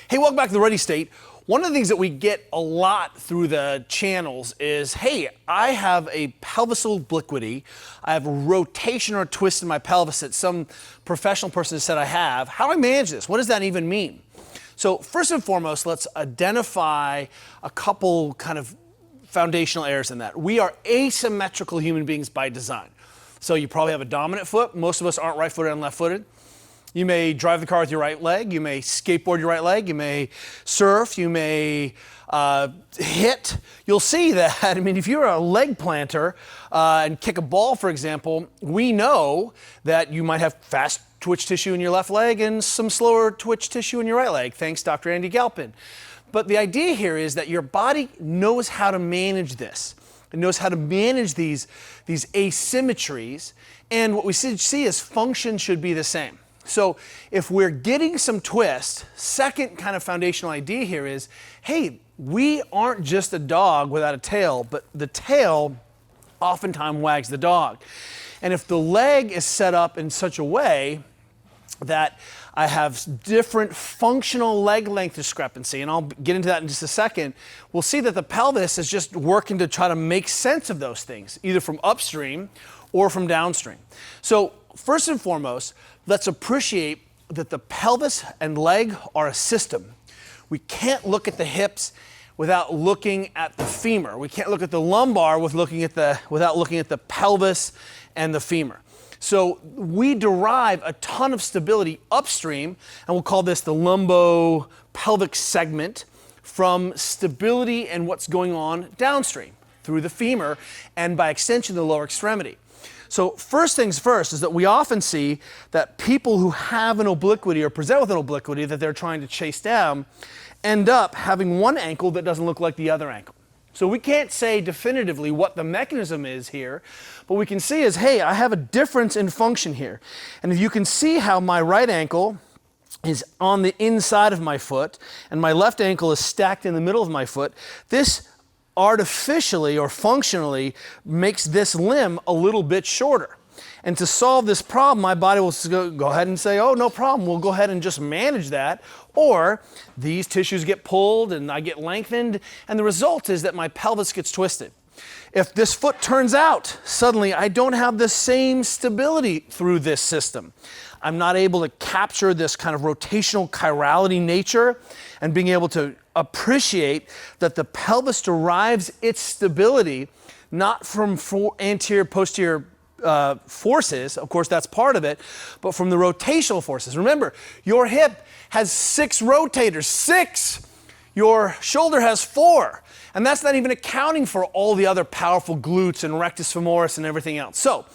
Hey, welcome back to the Ready State. One of the things that we get a lot through the channels is, hey, I have a pelvis obliquity. I have a rotation or a twist in my pelvis that some professional person has said I have. How do I manage this? What does that even mean? So first and foremost, let's identify a couple kind of foundational errors in that. We are asymmetrical human beings by design. So you probably have a dominant foot. Most of us aren't right-footed and left-footed. You may drive the car with your right leg. You may skateboard your right leg. You may surf. You may hit. You'll see that, I mean, if you're a leg planter and kick a ball, for example, we know that you might have fast twitch tissue in your left leg and some slower twitch tissue in your right leg. Thanks, Dr. Andy Galpin. But the idea here is that your body knows how to manage this. It knows how to manage these asymmetries. And what we see is function should be the same. So if we're getting some twist, second kind of foundational idea here is, hey, we aren't just a dog without a tail, but the tail oftentimes wags the dog. And if the leg is set up in such a way that I have different functional leg length discrepancy, and I'll get into that in just a second, we'll see that the pelvis is just working to try to make sense of those things, either from upstream or from downstream. So first and foremost, let's appreciate that the pelvis and leg are a system. We can't look at the hips without looking at the femur. We can't look at the lumbar without looking at the pelvis and the femur. So we derive a ton of stability upstream, and we'll call this the lumbo-pelvic segment, from stability and what's going on downstream through the femur and by extension the lower extremity. So first things first is that we often see that people who have an obliquity or present with an obliquity that they're trying to chase down end up having one ankle that doesn't look like the other ankle. So we can't say definitively what the mechanism is here, but we can see is, hey, I have a difference in function here. And if you can see how my right ankle is on the inside of my foot and my left ankle is stacked in the middle of my foot, this artificially or functionally makes this limb a little bit shorter. And to solve this problem, my body will go ahead and say, oh, no problem, we'll go ahead and just manage that. Or these tissues get pulled and I get lengthened, and the result is that my pelvis gets twisted. If this foot turns out, suddenly I don't have the same stability through this system. I'm not able to capture this kind of rotational chirality nature and being able to appreciate that the pelvis derives its stability not from anterior, posterior forces, of course that's part of it, but from the rotational forces. Remember, your hip has 6 rotators, 6! Your shoulder has 4. And that's not even accounting for all the other powerful glutes and rectus femoris and everything else. So,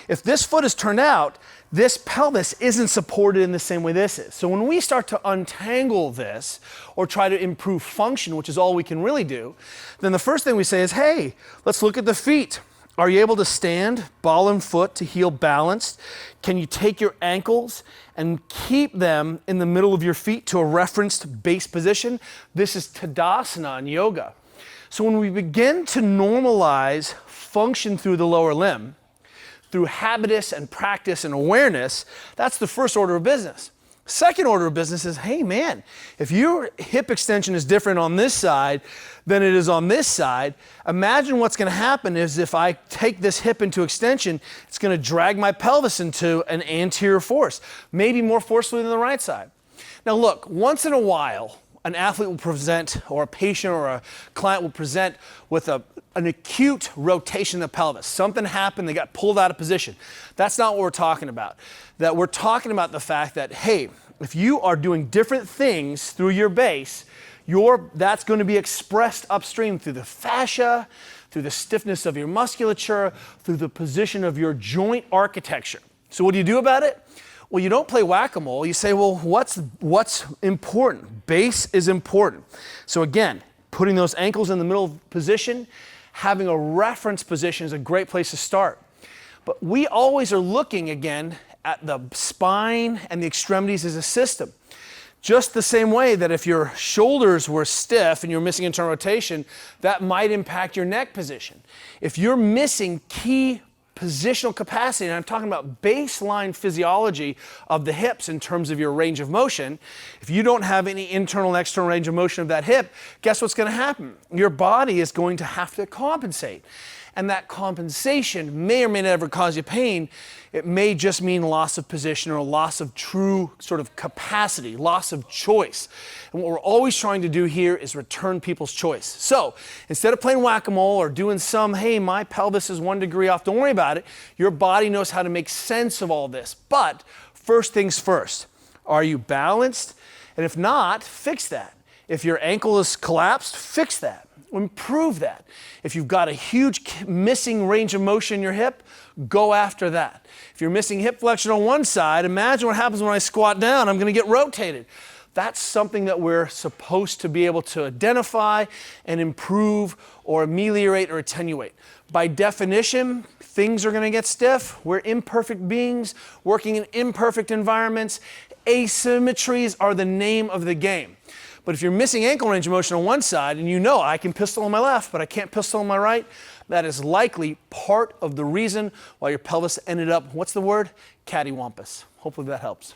if this foot is turned out, this pelvis isn't supported in the same way this is. So when we start to untangle this or try to improve function, which is all we can really do, then the first thing we say is, hey, let's look at the feet. Are you able to stand, ball and foot, to heel balanced? Can you take your ankles and keep them in the middle of your feet to a referenced base position? This is Tadasana in yoga. So when we begin to normalize function through the lower limb, through habitus and practice and awareness, that's the first order of business. Second order of business is, hey man, if your hip extension is different on this side than it is on this side, imagine what's going to happen is if I take this hip into extension, it's going to drag my pelvis into an anterior force, maybe more forcefully than the right side. Now look, once in a while, an athlete will present, or a patient or a client will present with an acute rotation of the pelvis. Something happened, they got pulled out of position. That's not what we're talking about. That we're talking about the fact that, hey, if you are doing different things through your base, that's going to be expressed upstream through the fascia, through the stiffness of your musculature, through the position of your joint architecture. So what do you do about it? Well, you don't play whack-a-mole. You say, well, what's important? Base is important. So again, putting those ankles in the middle position, having a reference position is a great place to start. But we always are looking, again, at the spine and the extremities as a system. Just the same way that if your shoulders were stiff and you're missing internal rotation, that might impact your neck position. If you're missing key positional capacity, and I'm talking about baseline physiology of the hips in terms of your range of motion. If you don't have any internal and external range of motion of that hip, guess what's going to happen? Your body is going to have to compensate. And that compensation may or may never cause you pain. It may just mean loss of position or loss of true sort of capacity, loss of choice. And what we're always trying to do here is return people's choice. So instead of playing whack-a-mole or doing some, hey, my pelvis is 1 degree off, don't worry about it. Your body knows how to make sense of all this. But first things first, are you balanced? And if not, fix that. If your ankle is collapsed, fix that. Improve that. If you've got a huge missing range of motion in your hip, go after that. If you're missing hip flexion on one side, imagine what happens when I squat down. I'm going to get rotated. That's something that we're supposed to be able to identify and improve or ameliorate or attenuate. By definition, things are going to get stiff. We're imperfect beings working in imperfect environments. Asymmetries are the name of the game. But if you're missing ankle range of motion on one side and you know I can pistol on my left, but I can't pistol on my right, that is likely part of the reason why your pelvis ended up, what's the word? Cattywampus. Hopefully that helps.